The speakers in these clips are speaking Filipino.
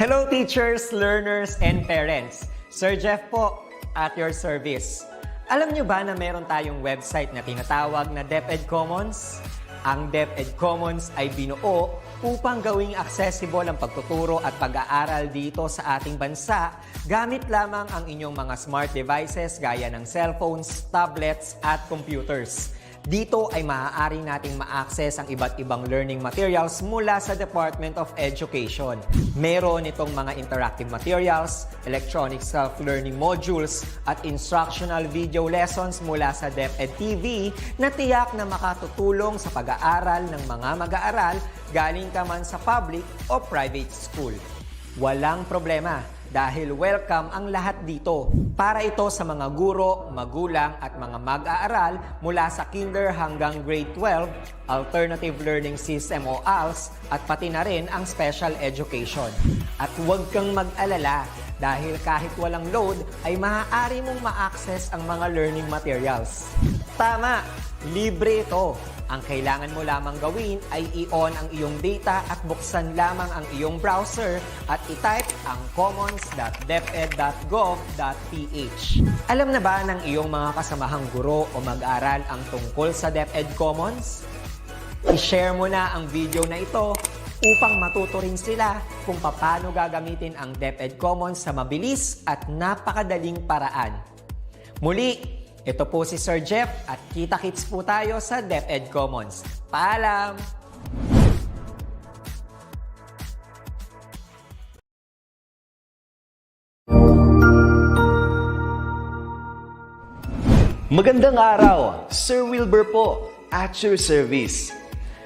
Hello teachers, learners, and parents. Sir Jeff po, at your service. Alam nyo ba na meron tayong website na tinatawag na DepEd Commons? Ang DepEd Commons ay binuo upang gawing accessible ang pagtuturo at pag-aaral dito sa ating bansa gamit lamang ang inyong mga smart devices gaya ng cellphones, tablets, at computers. Dito ay maaari nating ma-access ang iba't ibang learning materials mula sa Department of Education. Meron itong mga interactive materials, electronic self-learning modules, at instructional video lessons mula sa DepEd TV na tiyak na makatutulong sa pag-aaral ng mga mag-aaral galing ka man sa public o private school. Walang problema dahil welcome ang lahat dito. Para ito sa mga guro, magulang at mga mag-aaral mula sa kinder hanggang grade 12, alternative learning system o ALS, at pati na rin ang special education. At huwag kang mag-alala dahil kahit walang load ay maaari mong ma-access ang mga learning materials. Tama! Libre ito. Ang kailangan mo lamang gawin ay i-on ang iyong data at buksan lamang ang iyong browser at i-type ang commons.deped.gov.ph. Alam na ba ng iyong mga kasamahang guro o mag-aral ang tungkol sa DepEd Commons? I-share mo na ang video na ito upang matuto rin sila kung paano gagamitin ang DepEd Commons sa mabilis at napakadaling paraan. Muli, ito po si Sir Jeff at kita-kits po tayo sa DepEd Commons. Paalam! Magandang araw! Sir Wilbur po, at your service.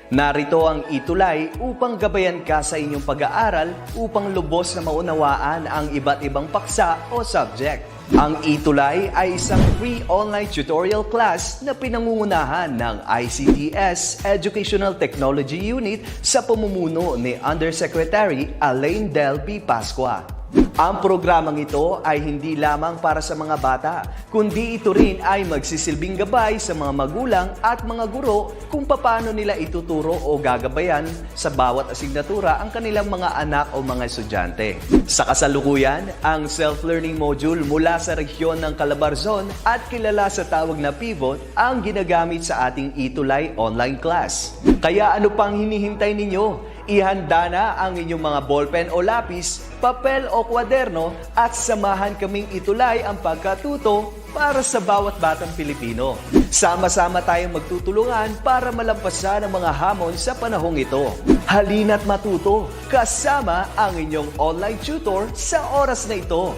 Narito ang ETULay upang gabayan ka sa inyong pag-aaral upang lubos na maunawaan ang iba't ibang paksa o subject. Ang ETULay ay isang free online tutorial class na pinangungunahan ng ICT's Educational Technology Unit sa pamumuno ni Undersecretary Alain Del B. Pascua. Ang programang ito ay hindi lamang para sa mga bata, kundi ito rin ay magsisilbing gabay sa mga magulang at mga guro kung paano nila ituturo o gagabayan sa bawat asignatura ang kanilang mga anak o mga estudyante. Sa kasalukuyan, ang self-learning module mula sa rehiyon ng Calabarzon at kilala sa tawag na pivot ang ginagamit sa ating ETULay online class. Kaya ano pang hinihintay ninyo? Ihanda na ang inyong mga ballpen o lapis, papel o kwaderno at samahan kaming itulay ang pagkatuto para sa bawat batang Pilipino. Sama-sama tayong magtutulungan para malampasan ang mga hamon sa panahong ito. Halina't matuto kasama ang inyong online tutor sa oras na ito.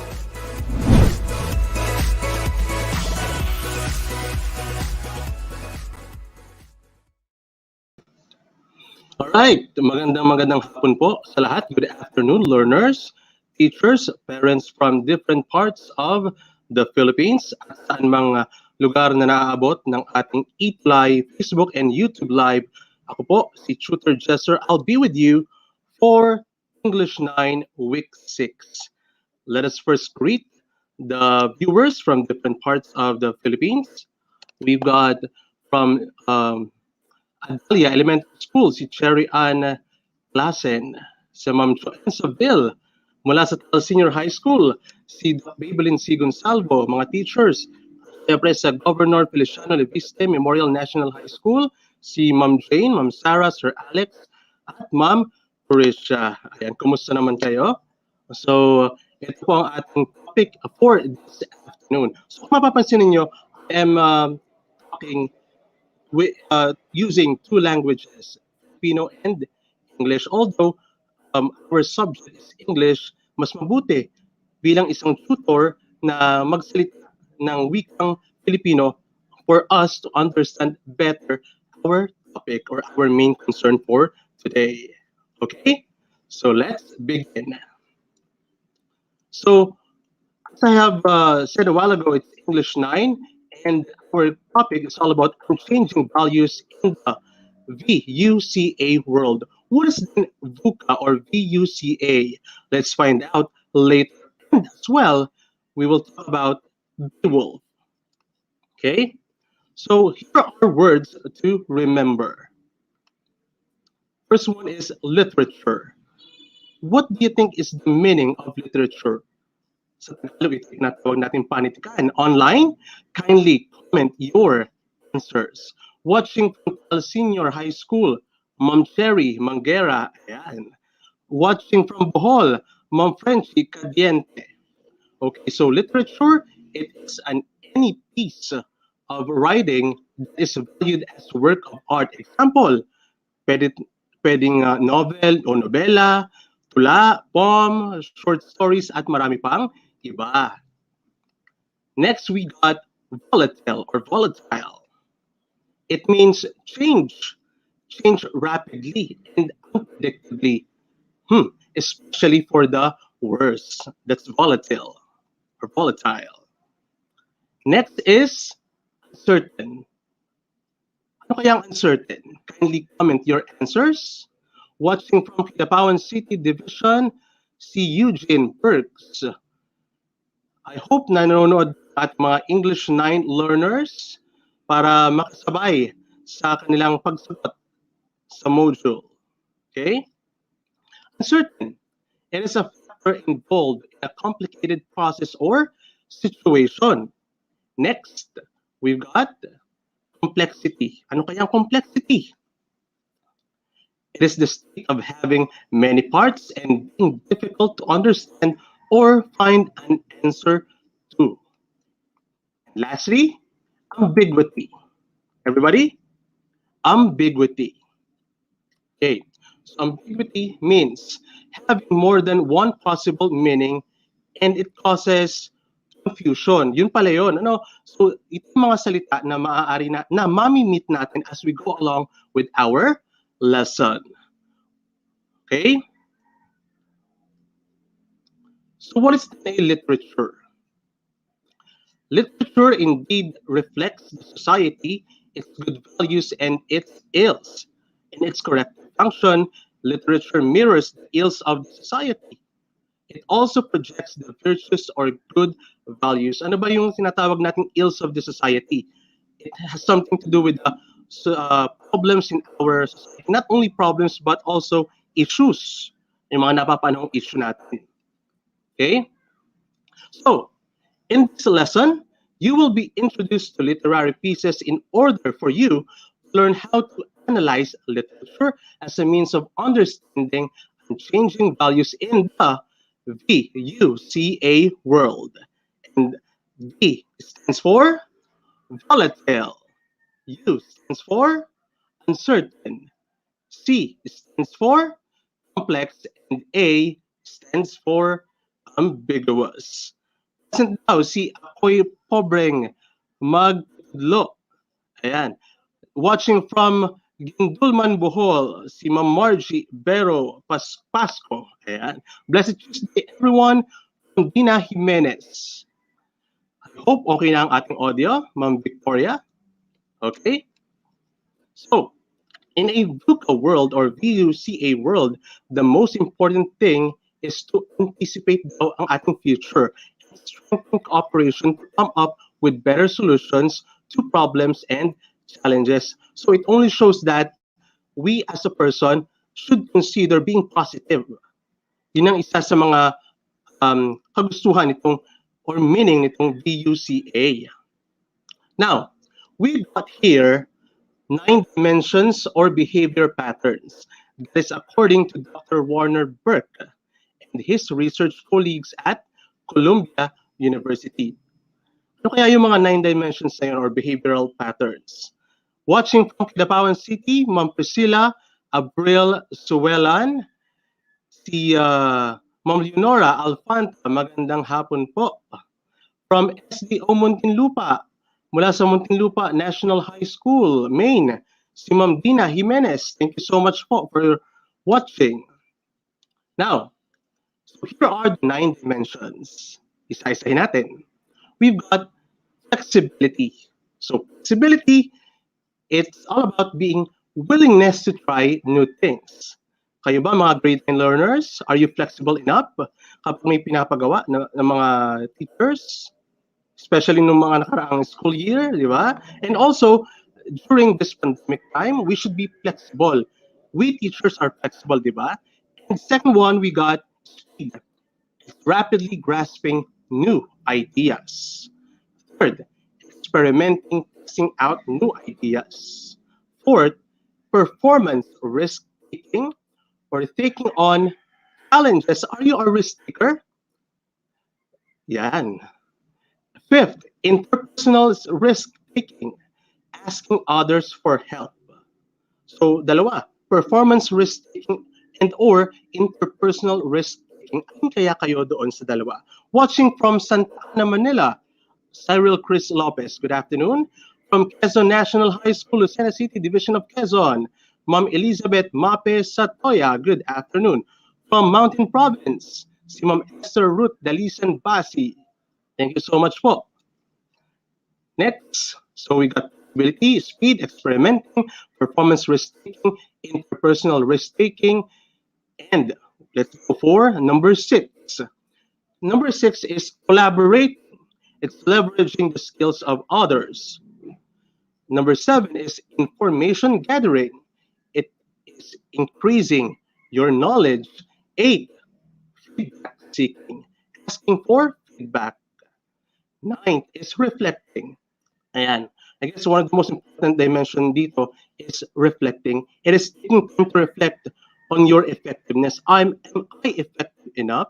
Alright, magandang hapon po sa lahat. Good afternoon, learners, teachers, parents from different parts of the Philippines at saan mga lugar na naaabot ng ating ETULay, Facebook, and YouTube Live. Ako po, si Tutor Jester. I'll be with you for English 9 Week 6. Let us first greet the viewers from different parts of the Philippines. We've got from Adalia Elementary School, si Cherry Ann Klassen, si Ma'am Joanne Saville, mula sa Tal Senior High School, si Babylin C. Gonsalvo, mga teachers, siyempre sa Governor Feliciano Leviste Memorial National High School, si Ma'am Jane, Ma'am Sarah, Sir Alex, at Ma'am Purisha. Ayan, kumusta naman kayo? So, ito po ang ating topic for this afternoon. So, kung mapapansin ninyo, I am talking using two languages, Filipino and English. Although our subject is English, mas mabuti bilang isang tutor na magsalita ng wikang Filipino for us to understand better our topic or our main concern for today. Okay? So let's begin. So, as I have said a while ago, it's English 9. And our topic is all about unchanging values in the V.U.C.A. world. What is then VUCA or V.U.C.A.? Let's find out later. And as well, we will talk about Beowulf. Okay? So here are our words to remember. First one is literature. what do you think is the meaning of literature? Sa Tagalog, ito yung tinatawag natin panitikan. Online, kindly comment your answers. Watching from Senior High School, Ma'am Cherry Manguera, ayan. Watching from Bohol, Ma'am Frenchie Cadiente. Okay, so literature, it is any piece of writing that is valued as a work of art. Example, pwedeng novel o nobela, tula, poem, short stories, at marami pang iba. Next, we got volatile or volatile. It means change rapidly and unpredictably, especially for the worse. That's volatile or volatile. Next is uncertain. Ano kaya ang uncertain? Kindly comment your answers. Watching from Kidapawan City Division, si Eugene Perks. I hope nanonood at mga English 9 learners para makasabay sa kanilang pagsagot sa module. Okay? Uncertain. It is a factor involved in a complicated process or situation. Next, we've got complexity. Ano kaya ang complexity? It is the state of having many parts and being difficult to understand or find an answer to. And lastly, ambiguity. Everybody? Ambiguity. Okay, so ambiguity means having more than one possible meaning and it causes confusion. Yun pala yun. Ano? So, ito mga salita na maaari na mamimit natin as we go along with our lesson. Okay? So, what is the literature? Literature indeed reflects the society, its good values, and its ills. In its corrective function, literature mirrors the ills of the society. It also projects the virtues or good values. Ano ba yung tinatawag nating ills of the society? It has something to do with the problems in our society. Not only problems, but also issues. Yung mga napapanahong issue natin. Okay? So, in this lesson, you will be introduced to literary pieces in order for you to learn how to analyze literature as a means of understanding and changing values in the V.U.C.A. world. And V stands for volatile. U stands for uncertain. C stands for complex. And A stands for ambiguous. Present daw si ako'y pobreng magtudlo. Ayan. Watching from Gindulman, Bohol, si Ma'am Margie Bero Pasco. Ayan. Blessed Tuesday, everyone, from Dina Jimenez. I hope okay na ang ating audio, Ma'am Victoria. Okay? So, in a VUCA world or V.U.C.A. world, the most important thing is to anticipate daw ang ating future and strengthen cooperation to come up with better solutions to problems and challenges. So it only shows that we as a person should consider being positive. Yun ang isa sa mga kagustuhan nitong or meaning nitong V.U.C.A. Now, we've got here 9 dimensions or behavior patterns. That is according to Dr. Warner Burke and his research colleagues at Columbia University. Ano kaya yung mga 9 dimensions na yun or behavioral patterns? Watching from Kidapawan City, Ma'am Priscilla Abril Suelan, si Ma'am Leonora Alfanta, magandang hapon po. From SDO Muntinlupa, mula sa Muntinlupa National High School, Maine, si Ma'am Dina Jimenez. Thank you so much po for watching. Now, so here are the 9 dimensions. Isa-isahin natin. We've got flexibility. So flexibility, it's all about being willingness to try new things. Kayo ba mga grade 9 learners? Are you flexible enough kapag may pinapagawa ng mga teachers? Especially nung mga nakaraang school year, di ba? And also, during this pandemic time, we should be flexible. We teachers are flexible, di ba? And second one, we got speed, rapidly grasping new ideas. Third, experimenting, testing out new ideas. Fourth, performance risk-taking or taking on challenges. Are you a risk taker? Yan. Fifth, interpersonal risk-taking, asking others for help. So, dalawa, performance risk-taking and or interpersonal risk-taking. Alin kaya kayo doon sa dalawa? Watching from Santa Ana, Manila, Cyril Chris Lopez, good afternoon. From Quezon National High School, Lucena City, Division of Quezon, Ma'am Elizabeth Mape Satoya, good afternoon. From Mountain Province, si Ma'am Esther Ruth Dalisan Basi. Thank you so much po. Next, so we got ability, speed, experimenting, performance risk-taking, interpersonal risk-taking, and let's go for number 6. Number 6 is collaborate. It's leveraging the skills of others. Number 7 is information gathering. It is increasing your knowledge. 8, feedback seeking, asking for feedback. 9 is reflecting. Ayan. I guess one of the most important dimension dito is reflecting. It is taking time to reflect on your effectiveness. Am I effective enough?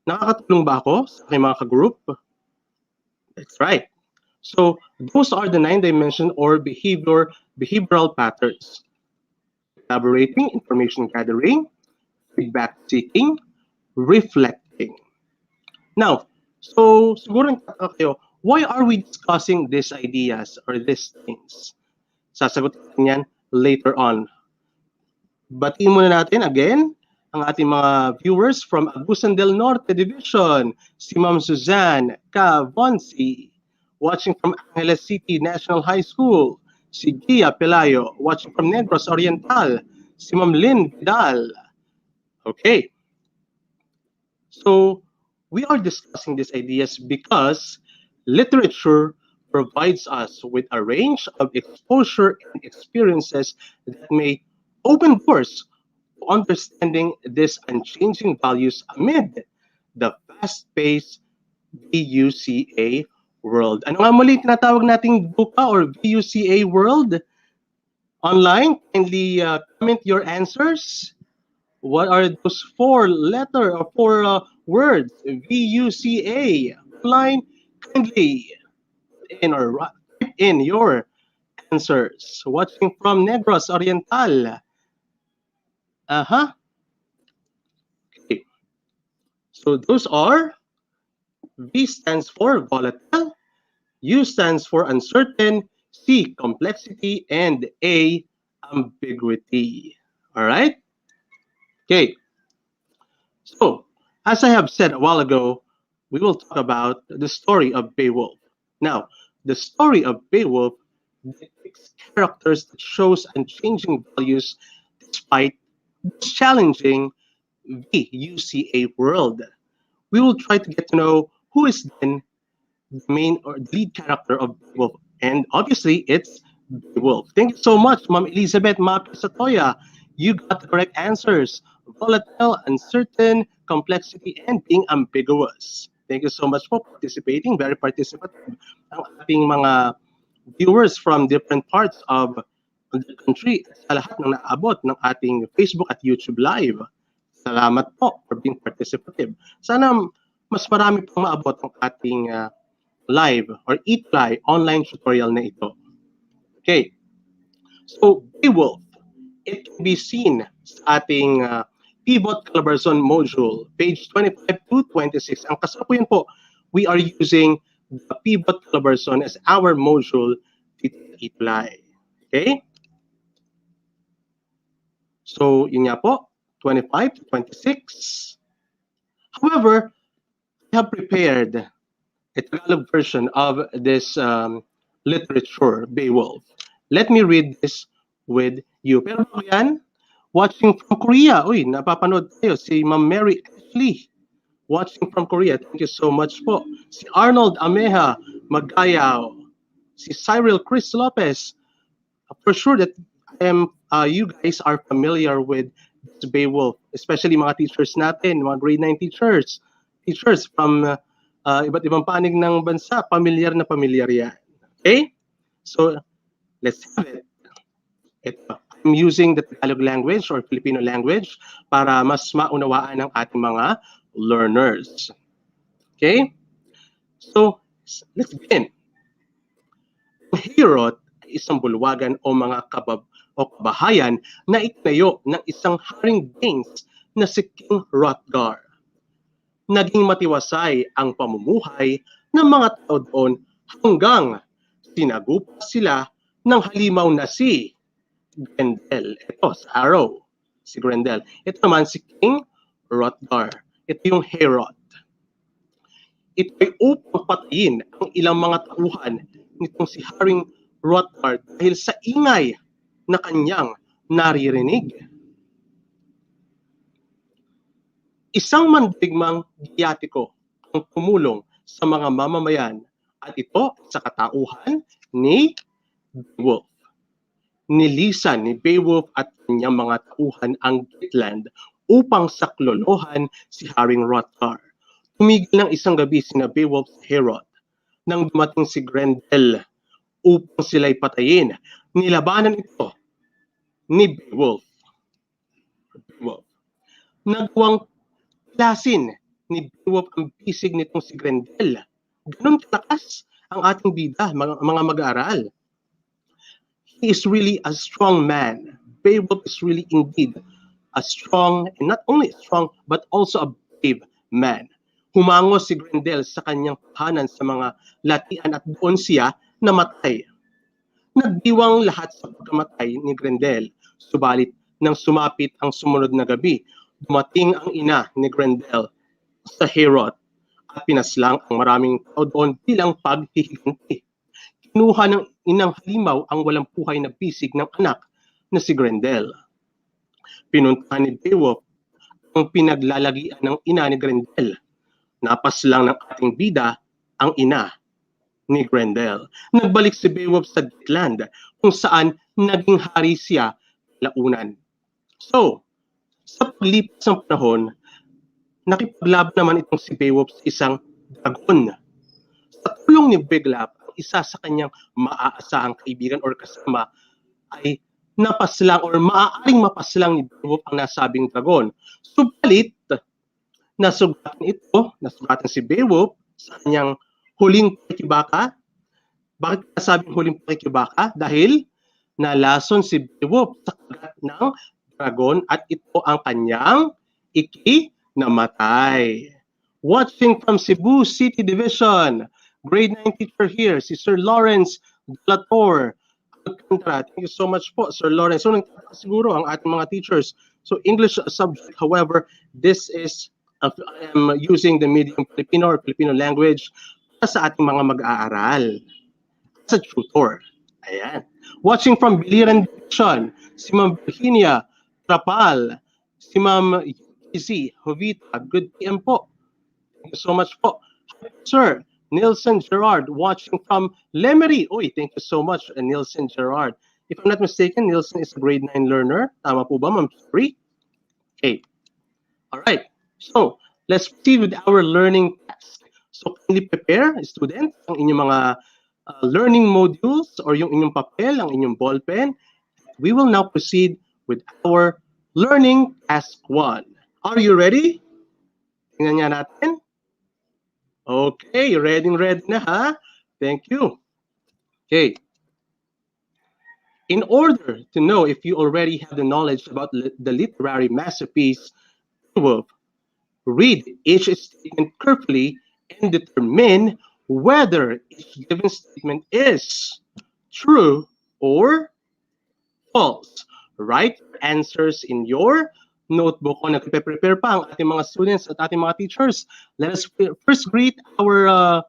Nakakatulong ba ako sa aking mga ka-group? That's right. So those are the 9 dimension or behavioral patterns. Collaborating, information gathering, feedback seeking, reflecting. Now, so siguro kayo, why are we discussing these ideas or these things? Sasagot natin yan later on. Batiin muna natin again ang ating mga viewers from Agusan del Norte Division, si Ma'am Suzanne Cavonsi, watching from Angeles City National High School, si Gia Pelayo, watching from Negros Oriental, si Ma'am Lynn Vidal. Okay. So, we are discussing these ideas because literature provides us with a range of exposure and experiences that may open doors to understanding these unchanging values amid the fast-paced V.U.C.A. world. Ano nga muli tinatawag nating VUCA or V.U.C.A. world? Online, kindly comment your answers. What are those 4 words? V.U.C.A. Online, kindly in or type in your answers. Watching from Negros Oriental. Okay. So those are V stands for volatile, U stands for uncertain, C complexity, and A ambiguity. All right? Okay. So, as I have said a while ago, we will talk about the story of Beowulf. Now, the story of Beowulf depicts characters that shows unchanging values despite this challenging V.U.C.A. world. We will try to get to know who is then the main or the lead character of Beowulf. And obviously, it's Beowulf. Thank you so much, Ma'am Elizabeth Mape Satoya. You got the correct answers. Volatile, uncertain, complexity, and being ambiguous. Thank you so much for participating. Very participative. Ang ating mga viewers from different parts of the country sa lahat ng naabot ng ating Facebook at YouTube Live. Salamat po for being participative. Sana mas marami pong maabot ang ating live or ETULay online tutorial na ito. Okay. So, Beowulf, it can be seen sa ating pivot collaboration module, page 25 to 26. Ang kasalukuyan po, we are using the pivot collaboration as our module dito sa ETULay. Okay? So, yun nga po, 25 to 26. However, I have prepared a Tagalog version of this literature, Beowulf. Let me read this with you. Pero bago yan, watching from Korea. Uy, napapanood tayo. Si Ma'am Mary Ashley, watching from Korea. Thank you so much po. Si Arnold Ameha Magayaw. Si Cyril Chris Lopez. For sure that you guys are familiar with Beowulf, especially mga teachers natin, mga grade 9 teachers from iba't ibang panig ng bansa, pamilyar na pamilyar yan. Okay? So, let's have it. Ito, I'm using the Tagalog language or Filipino language para mas maunawaan ng ating mga learners. Okay? So, let's begin. Ang Heorot ay isang bulwagan o mga kabahayan na itinayo ng isang haring Danes na si King Hrothgar. Naging matiwasay ang pamumuhay ng mga tao doon hanggang sinagupa sila ng halimaw na si Grendel. Ito, sa arrow, si Grendel. Ito naman si King Hrothgar. Ito yung Heorot. Ito ay upang patayin ang ilang mga tauhan nitong si Haring Hrothgar dahil sa ingay na kanyang naririnig. Isang mandirigmang giyatiko ang tumulong sa mga mamamayan at ito sa katauhan ni Beowulf. Nilisan ni Beowulf at kanyang mga tauhan ang Geatland upang saklolohan si Haring Hrothgar. Tumigil ng isang gabi sina Beowulf sa Heorot nang dumating si Grendel upang sila'y patayin. Nilabanan ito ni Beowulf. Nagawang klasin ni Beowulf ang bisig nitong si Grendel. Ganun kalakas ang ating bida, mga mag-aaral. He is really a strong man. Beowulf is really indeed a strong, and not only strong, but also a brave man. Humango si Grendel sa kanyang tahanan sa mga latian at doon siya namatay. Nagdiwang lahat sa pagkamatay ni Grendel. Subalit, nang sumapit ang sumunod na gabi, dumating ang ina ni Grendel sa Heorot at pinaslang ang maraming tao doon bilang paghihiganti. Kinuha ng inang halimaw ang walang buhay na bisig ng anak na si Grendel. Pinuntahan ni Beowulf ang pinaglalagian ng ina ni Grendel. Napaslang ng ating bida ang ina ni Grendel. Nagbalik si Beowulf sa Geatland kung saan naging hari siya launan. So, sa paglipas ng panahon, nakipaglaban naman itong si Beowulf sa isang dragon. Sa tulong ni Beowulf, ang isa sa kanyang maaasahang kaibigan or kasama ay napaslang or maaaring mapaslang ni Beowulf ang nasabing dragon. Subalit, nasugatan si Beowulf sa kanyang huling pakikibaka. Bakit nasabing huling pakikibaka? Dahil nalason si Beowulf sa kagat ng dragon at ito ang kanyang ikinamatay. Watching from Cebu City Division, grade 9 teacher here, si Sir Lawrence Delator. Thank you so much po, Sir Lawrence. So, siguro ang ating mga teachers. So, English subject, however, this is I am using the medium Filipino or Filipino language para sa ating mga mag-aaral. As a tutor. Ayan. Watching from Biliran Division, si Ma'am Virginia Trapal, si Ma'am UC Jovita. Good PM po. Thank you so much po. Sir Nilson Gerard, watching from Lemery. Oy, thank you so much, Nilson Gerard. If I'm not mistaken, Nilson is a grade 9 learner. Tama po ba, Ma'am Free? Okay. All right. So, let's proceed with our learning task. So, kindly prepare, students, ang inyong mga learning modules or yung inyong papel, ang inyong ballpen. We will now proceed with our learning task 1. Are you ready? Tingnan nga natin. Okay, ready na ha? Thank you. Okay. In order to know if you already have the knowledge about the literary masterpiece, Beowulf, read each statement carefully and determine whether each given statement is true or false. Write answers in your notebook. Kung nagpe-prepare pa ang ating mga students at ating mga teachers, let us first greet our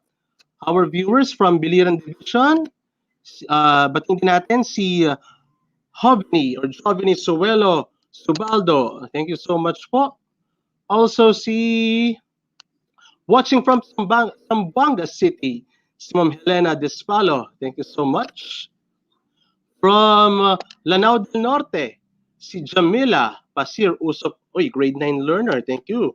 viewers from Biliran Division. Batiin natin si Jovini Suelo Subaldo. Thank you so much po. Also, watching from Zamboanga City, si Ma'am Helena Despalo. Thank you so much. From Lanao del Norte, si Jamila Pasir Usop. Uy, grade 9 learner. Thank you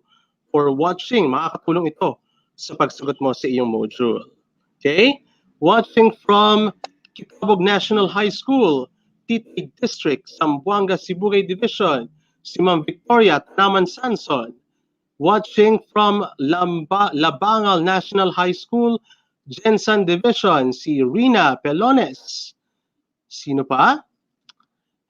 for watching. Makakatulong ito sa pagsagot mo sa iyong module. Okay? Watching from Kitabog National High School, Titay District, Zamboanga, Sibugay Division, si Ma'am Victoria Tanaman Sanson. Watching from Labangal National High School, Jensen Division, si Rina Pelones. Sino pa?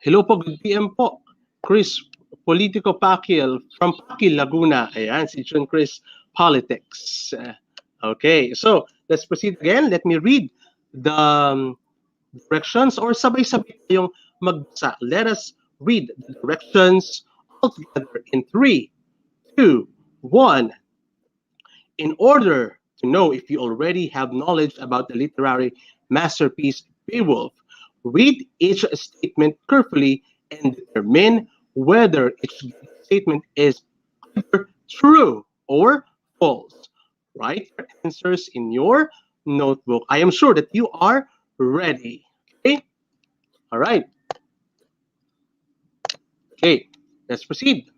Hello po, good PM po. Chris Politico Pakil from Pakil, Laguna. Ayan, si June Chris Politics. Okay, so let's proceed again. Let me read the directions or sabay-sabay tayong magbasa. Let us read the directions all together in 3, 2, 1. In order to know if you already have knowledge about the literary masterpiece Beowulf, read each statement carefully and determine whether each statement is either true or false. Write your answers in your notebook. I am sure that you are ready. Okay? All right. Okay, let's proceed.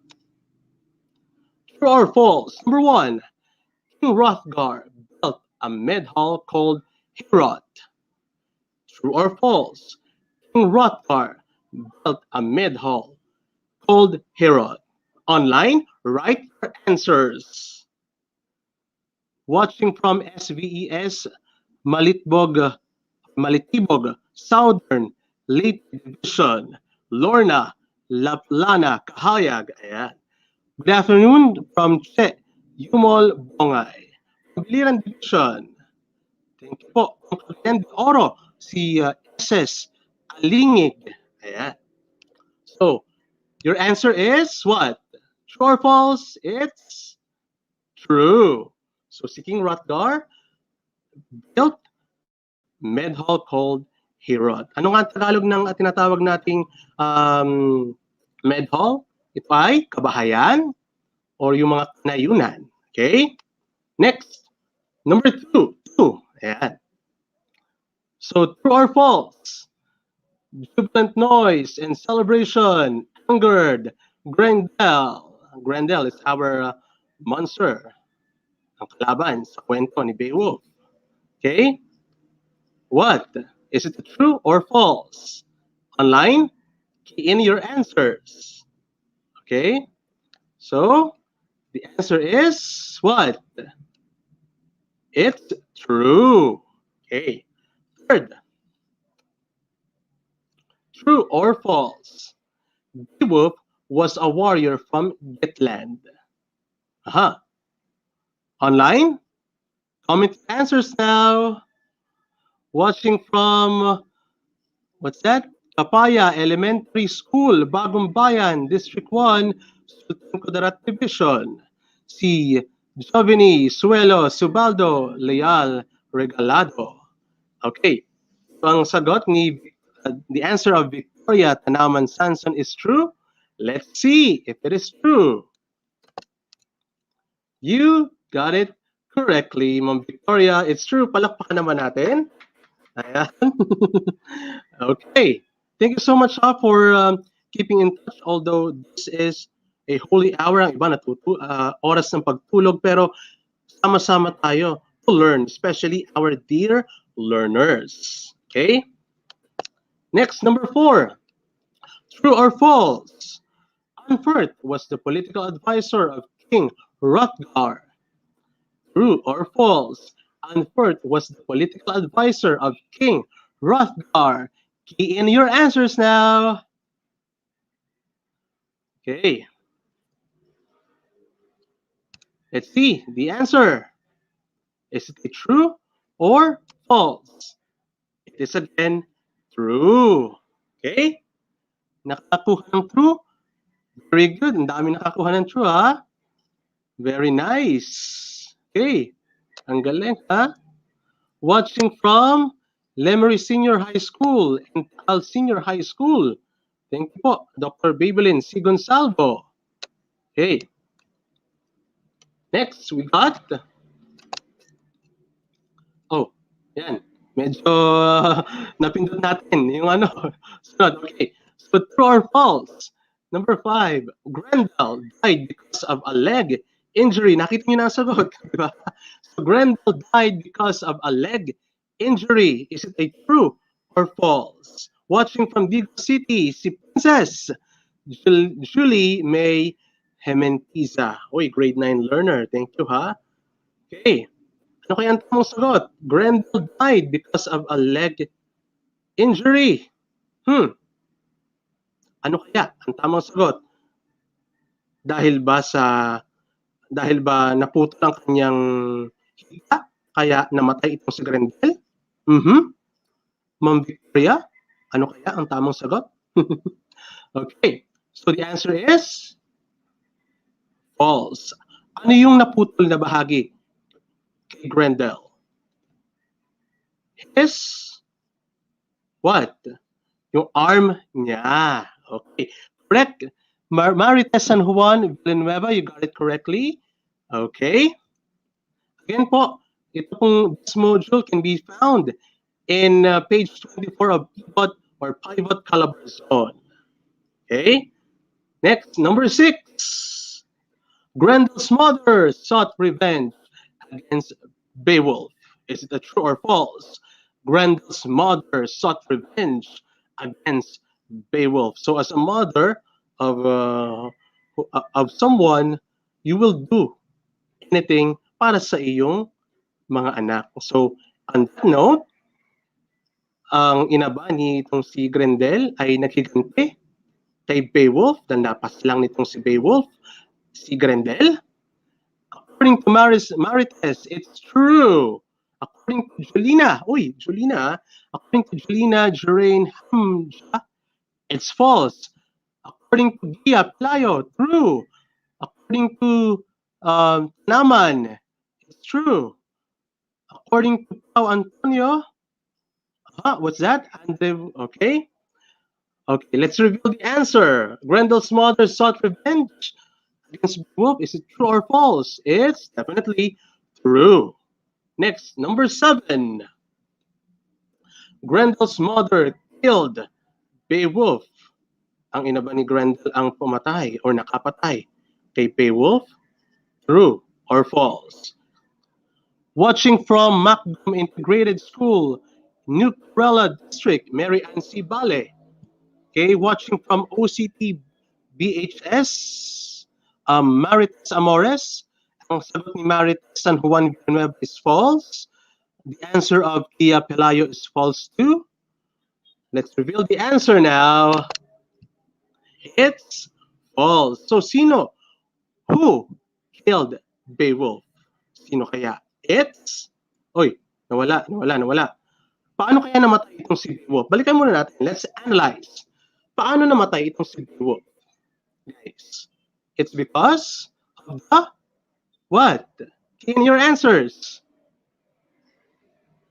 True or false? Number 1. King Hrothgar built a mead-hall called Heorot. True or false? King Hrothgar built a mead-hall called Heorot. Online, write your answers. Watching from SVES, Malitibog, Southern, Leyte Division, Lorna, Laplana, Kahayag. Ayan. Good afternoon from Che, Yumol, Bongay. Biliran Division. Thank you po. Cagayan de Oro, si SS Alingig. Ayan. So, your answer is what? True or false? It's true. So, si King Hrothgar built mead-hall called Heorot. Ano nga ang Tagalog ng tinatawag nating mead-hall? Ito ay kabahayan or yung mga kanayunan. Okay? Next, number 2. Ayan. So, true or false? Jubilant noise and celebration angered Grendel. Grendel is our monster. Ang kalaban sa kwento ni Beowulf. Okay? What? Is it true or false? Online, key in your answers. Okay? So, the answer is what? It's true. Okay. Third, true or false? Beowulf was a warrior from Geatland. Aha. Online, comment answers now. Watching from, what's that? Kapaya Elementary School, Bagong Bayan, District 1, Sultan Kudarat Division. Si Giovanni Suelo Subaldo Leal Regalado. Okay. So ang sagot ni, the answer of Victoria Tanaman Sanson is true. Let's see if it is true. You got it correctly, Ma'am Victoria. It's true. Palakpakan naman natin. Ayan. Okay. Thank you so much for keeping in touch. Although this is a holy hour, ang iba oras ng pagtulog, pero sama-sama tayo to learn, especially our dear learners. Okay? Next, number 4. True or false? Unferth was the political advisor of King Hrothgar. True or false? Unferth was the political advisor of King Hrothgar. Key in your answers now. Okay. Let's see the answer. Is it true or false? It is again true. Okay? Nakakuha ng true? Very good. Ang dami nakakuha ng true, ha? Very nice. Okay. Ang galing, ha? Watching from Lemery Senior High School and Tal Senior High School. Thank you po, Dr. Babylin C. Gonsalvo. Okay. Next, we got... Oh, yan. Medyo napindot natin yung ano. Sunod, okay. So, true or false? Number 5, Grendel died because of a leg injury. Nakita niyo na ang sagot, di ba? So Grendel died because of a leg injury. Is it a true or false? Watching from Digo City, si Princess Julie May Hementiza. Uy, grade 9 learner. Thank you, ha? Okay. Ano kaya ang tamang sagot? Grendel died because of a leg injury. Ano kaya ang tamang sagot? Dahil ba naputol ang kanyang hita kaya namatay itong si Grendel? Ma'am Victoria, ano kaya ang tamang sagot? Okay. So the answer is false. Ano yung naputol na bahagi kay Grendel? His what? Yung arm niya. Okay. Correct. Marites San Juan Villanueva, you got it correctly. Okay. Again po, ito pong this module can be found in page 24 of pivot or pivot caliber zone. Okay. Next, number 6. Grendel's mother sought revenge against Beowulf. Is it a true or false? Grendel's mother sought revenge against Beowulf. So as a mother of someone, you will do anything para sa iyong mga anak. So on that note, ang inaba nitong si Grendel ay naghiganti kay Beowulf, na napas lang nitong si Beowulf, si Grendel. According to Marites, it's true. According to Julina, according to Julina Jurain Hamja, it's false. According to Gia Playo, true. According to Naman, it's true. According to Pao Antonio, what's that? Okay. Okay, let's reveal the answer. Grendel's mother sought revenge against Beowulf. Is it true or false? It's definitely true. Next, number 7. Grendel's mother killed Beowulf. Ang ina ba ni Grendel ang pumatay or nakapatay kay Beowulf? True or false? Watching from Macdom Integrated School, New Corella District, Mary Ann C. Bale. Okay, watching from OCT BHS, Marites Amores. Ang sagot ni Marites San Juan Villanueva is false. The answer of Kia Pelayo is false too. Let's reveal the answer now. It's false. So sino? Who killed Beowulf? Sino kaya? It's... Oy, nawala. Paano kaya namatay itong si Beowulf? Balikan muna natin. Let's analyze. Paano namatay itong si Beowulf? Guys, it's because of the what? In your answers.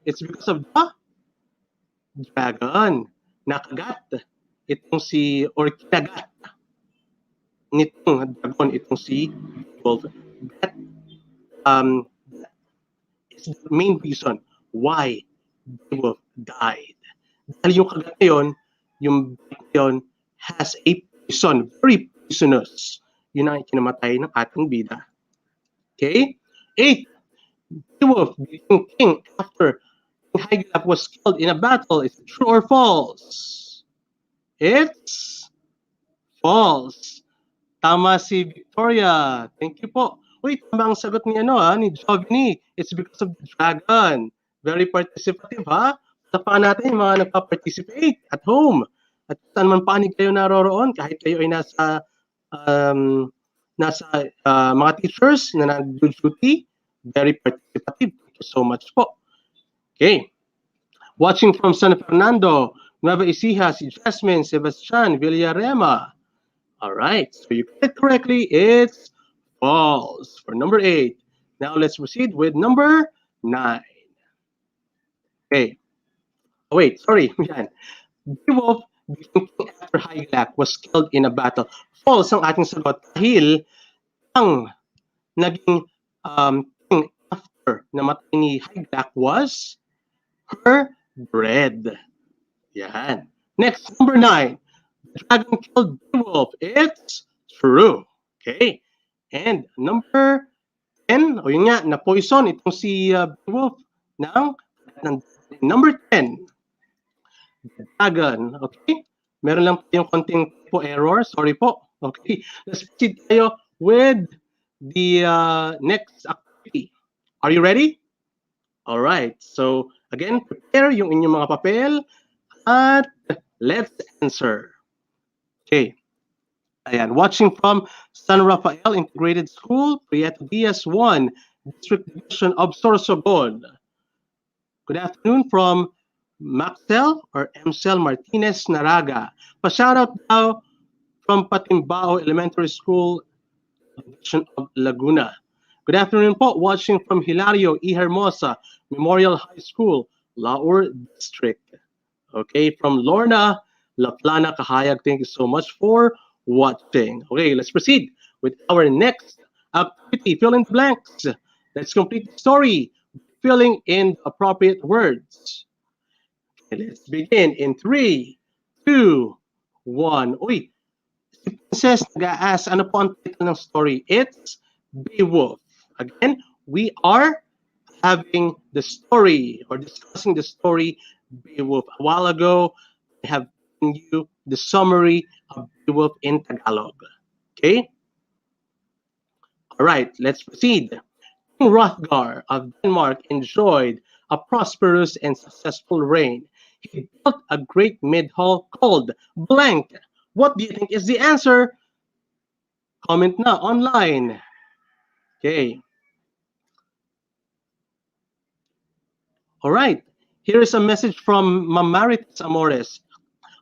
It's because of the dragon. Nakagat itong si, or kinagat nitong dragon itong si Beowulf. That is the main reason why Beowulf died. Dahil yung kagat na yun, yung yun has a poison, very poisonous. Yun ang kinamatay ng ating bida. Okay? 8. Beowulf became king after King Hygelac was killed in a battle. Is it true or false? It's false. Tama si Victoria. Thank you po. Uy, tama ang sagot ni ni Giovanni. It's because of the dragon. Very participative, ha? Tapakan natin yung mga nagpa-participate at home. At saan man panig kayo naroroon, kahit kayo ay nasa mga teachers na nag-duty, very participative. Thank you so much po. Okay. Watching from San Fernando, Nueva Ecija, si Jasmine Sebastian Villarema. All right. So you got it correctly. It's false for number 8. Now let's proceed with number 9. Okay. Oh, wait, sorry. Beowulf became king after Hygelac was killed in a battle. False ang ating sagot dahil ang naging king after namatay ni Hygelac was her bread. Yan. Next, number 9. dragon killed Beowulf. It's true. Okay. And number 10, o yun nga, na-poison itong si Beowulf ng number 10, dragon. Okay? Meron lang yung konting po error. Sorry po. Okay. Let's proceed tayo with the next activity. Are you ready? All right. So, again, prepare yung inyong mga papel at let's answer. Okay. Ayan. Watching from San Rafael Integrated School, Prieto Diaz 1, District Division of Sorsogon. Good afternoon from Maxel or Mcel Martinez Naraga. Pa-shoutout daw from Patimbao Elementary School, Division of Laguna. Good afternoon po, watching from Hilario E. Hermosa Memorial High School, Laur District. Okay, from Lorna Laplana Kahayag, thank you so much for watching. Okay, let's proceed with our next activity. Fill in the blanks. Let's complete the story. Filling in the appropriate words. Okay, let's begin in 3, 2, 1. Uy, si Princess nag-a-ask, ano po ang title ng story? It's Beowulf. Again, we are having the story or discussing the story Beowulf. A while ago, I have given you the summary of Beowulf in Tagalog. Okay? All right, let's proceed. King Hrothgar of Denmark enjoyed a prosperous and successful reign. He built a great mead-hall called blank. What do you think is the answer? Comment na online. Okay. All right. Here is a message from Mamarites Amores.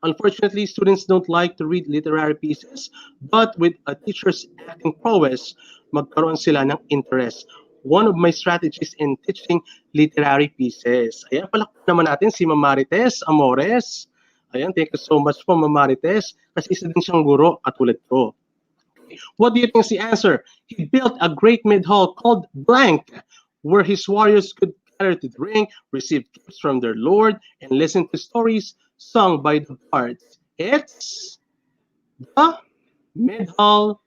Unfortunately, students don't like to read literary pieces, but with a teacher's acting prowess, magkaroon sila ng interest. One of my strategies in teaching literary pieces. Ayan, palakpan naman natin si Mamarites Amores. Ayan, thank you so much po, Mamarites, kasi isa din siyang guro katulad ko. What do you think is the answer? He built a great mead-hall called blank, where his warriors could gather to drink, receive gifts from their lord, and listen to stories sung by the bards. It's the mead-hall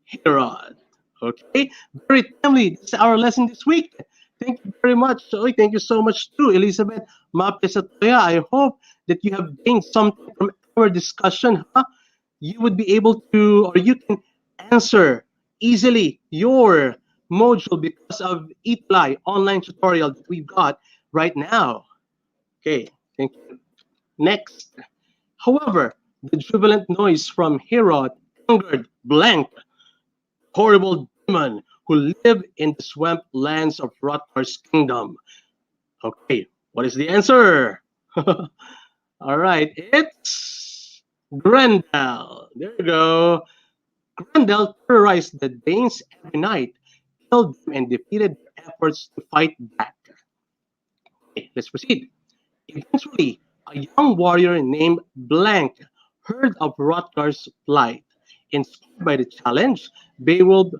Heorot. Okay, very timely. This is our lesson this week. Thank you very much. Thank you so much too, Elizabeth Mapesatoya. I hope that you have gained something from our discussion. You would be able to, or you can answer easily your module because of ETULay online tutorial that we've got right now. Okay, thank you. Next. However, the jubilant noise from Heorot angered blank, horrible demon who lived in the swamp lands of Hrothgar's kingdom. Okay, what is the answer? All right, it's Grendel. There you go. Grendel terrorized the Danes every night, killed them, and defeated their efforts to fight back. Okay, let's proceed. Eventually, a young warrior named Blank heard of Hrothgar's plight. Inspired by the challenge, Beowulf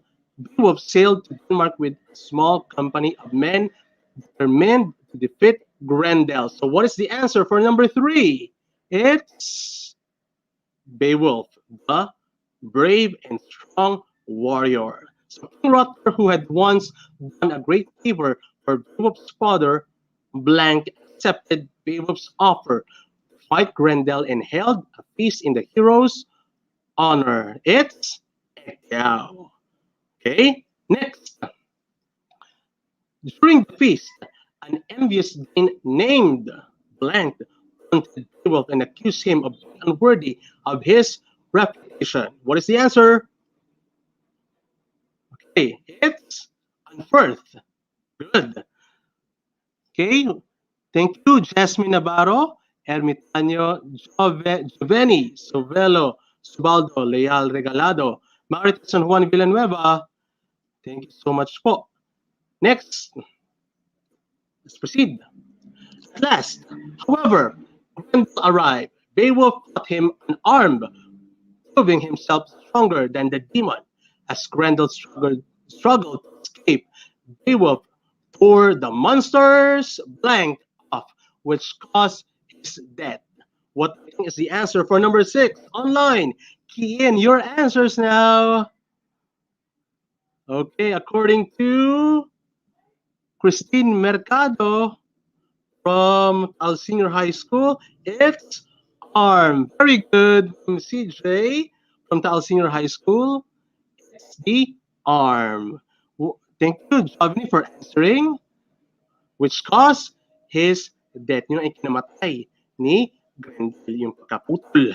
sailed to Denmark with a small company of men determined to defeat Grendel. So what is the answer for number 3? It's Beowulf, the brave and strong warrior. So King Hrothgar, who had once done a great favor for Beowulf's father, Blank accepted Beowulf's offer to fight Grendel and held a feast in the hero's honor. It's Edtech. Okay, next. During the feast, an envious Dane named Blank taunted Beowulf and accused him of being unworthy of his reputation. What is the answer? Okay, it's Unferth. Good. Okay, thank you, Jasmine Navarro, Ermitanio Gioveni, Sovelo, Subaldo, Leal Regalado, Marites San Juan Villanueva. Thank you so much po. Next, let's proceed. At last, however, Grendel arrived. Beowulf fought him unarmed, proving himself stronger than the demon. As Grendel struggled to escape, Beowulf tore the monster's blank off, which caused his death. What do you think is the answer for number 6? Online, key in your answers now. Okay, according to Christine Mercado from Al Senior High School, it's arm. Very good. From CJ from Tal Senior High School, it's the arm. Thank you, Jovni, for answering. Which caused his death. Yun ang ikinamatay ni Grendel, yung pagkaputol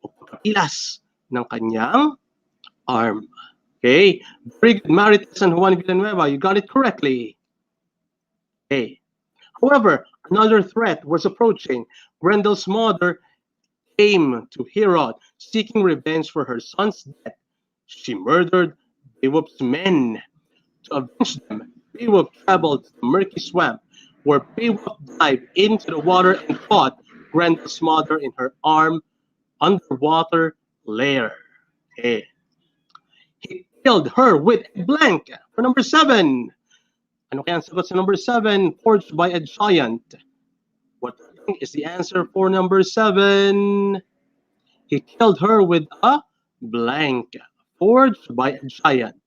o pagkapilas ng kanyang arm. Okay. Very good, Marites and Juan Villanueva. You got it correctly. Okay. However, another threat was approaching. Grendel's mother came to Heorot, seeking revenge for her son's death. She murdered Beowulf's men. To avenge them, Beowulf traveled to the murky swamp, where Beowulf dived into the water and caught Grendel's mother in her arm underwater lair. Okay. He killed her with a blank for number 7. Ano kaya ang sagot sa number 7? Forged by a giant. What do you think is the answer for number 7? He killed her with a blank. Forged by a giant.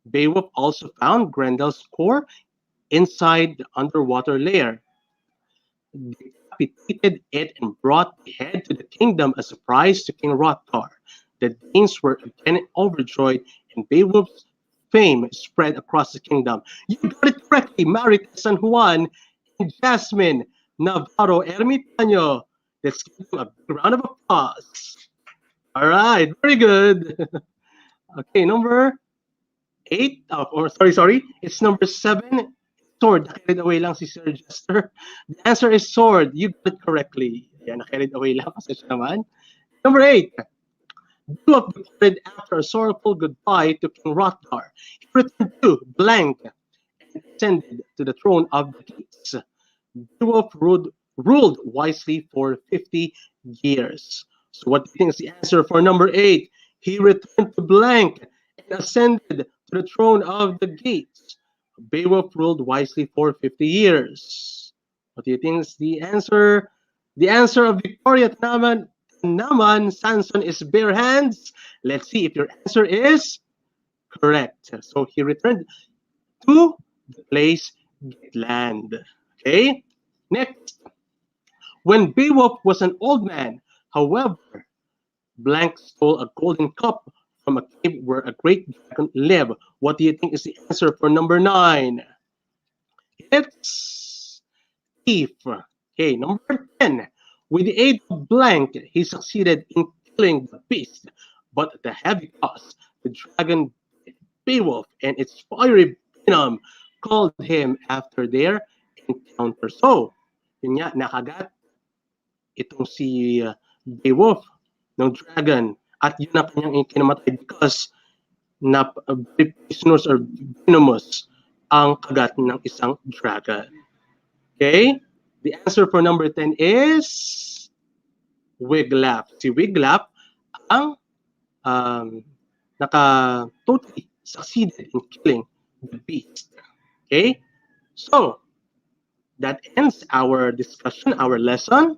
Beowulf also found Grendel's core inside the underwater lair. Decapitated it and brought the head to the kingdom as a prize to King Hrothgar. The Danes were again overjoyed, and Beowulf's fame spread across the kingdom. You got it correctly, Marites San Juan and Jasmine Navarro Ermitaño. Let's give them a big round of applause. All right, very good. Okay, number 8. Sorry. It's number 7. Sword. Carried away lang si Sir Jester. The answer is sword. You got it correctly. Yan, carried away lang kasi siya naman. Number 8. Beowulf departed after a sorrowful goodbye to King Hrothgar. He returned to blank and ascended to the throne of the Geats. Beowulf ruled wisely for 50 years. So what do you think is the answer for number 8? He returned to blank and ascended to the throne of the Geats. Beowulf ruled wisely for 50 years. What do you think is the answer? The answer of Victoria Naman Sanson is bare hands. Let's see if your answer is correct. So he returned to the place Geatland. Okay. Next. When Beowulf was an old man, however, blank stole a golden cup from a cave where a great dragon lived. What do you think is the answer for number 9? It's thief. Okay, number 10. With the aid of blank, he succeeded in killing the beast, but at the heavy cost, the dragon Beowulf and its fiery venom called him after their encounter. So, yun nga, nakagat itong si Beowulf ng dragon at yun ang kanyang kinamatay because poisonous or venomous ang kagat ng isang dragon. Okay? The answer for number 10 is Wiglaf. Si Wiglaf ang totally succeeded in killing the beast. Okay? So, that ends our discussion, our lesson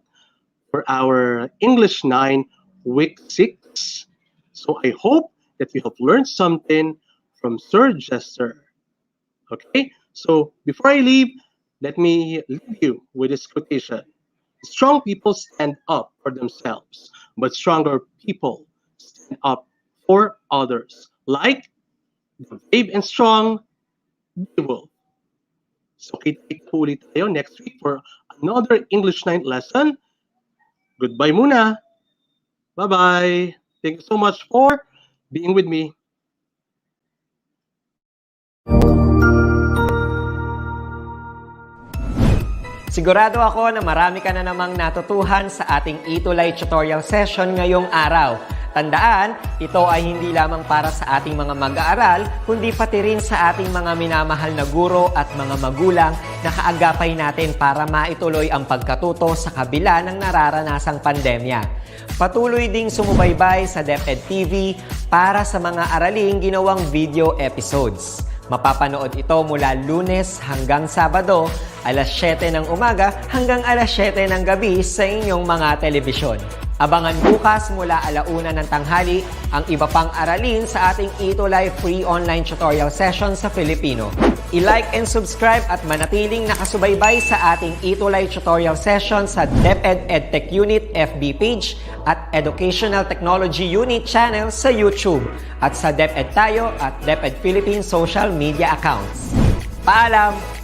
for our English 9 week 6. So I hope that you have learned something from Sir Jester. Okay? So before I leave, let me leave you with this quotation. Strong people stand up for themselves, but stronger people stand up for others. Like the brave and strong Beowulf. So kita po ulit tayo next week for another English 9 lesson. Goodbye muna. Bye-bye. Thank you so much for being with me. Sigurado ako na marami ka na namang natutuhan sa ating ETULay tutorial session ngayong araw. Tandaan, ito ay hindi lamang para sa ating mga mag-aaral, kundi pati rin sa ating mga minamahal na guro at mga magulang na kaagapay natin para maituloy ang pagkatuto sa kabila ng nararanasang pandemya. Patuloy ding sumubaybay sa DepEd TV para sa mga araling ginawang video episodes. Mapapanood ito mula Lunes hanggang Sabado, alas 7 ng umaga hanggang alas 7 ng gabi sa inyong mga telebisyon. Abangan bukas mula 1:00 ng tanghali ang iba pang aralin sa ating ETULay free online tutorial session sa Filipino. I-like and subscribe at manatiling nakasubaybay sa ating ETULay tutorial session sa DepEd Edtech Unit FB page at Educational Technology Unit channel sa YouTube at sa DepEd Tayo at DepEd Philippines social media accounts. Paalam!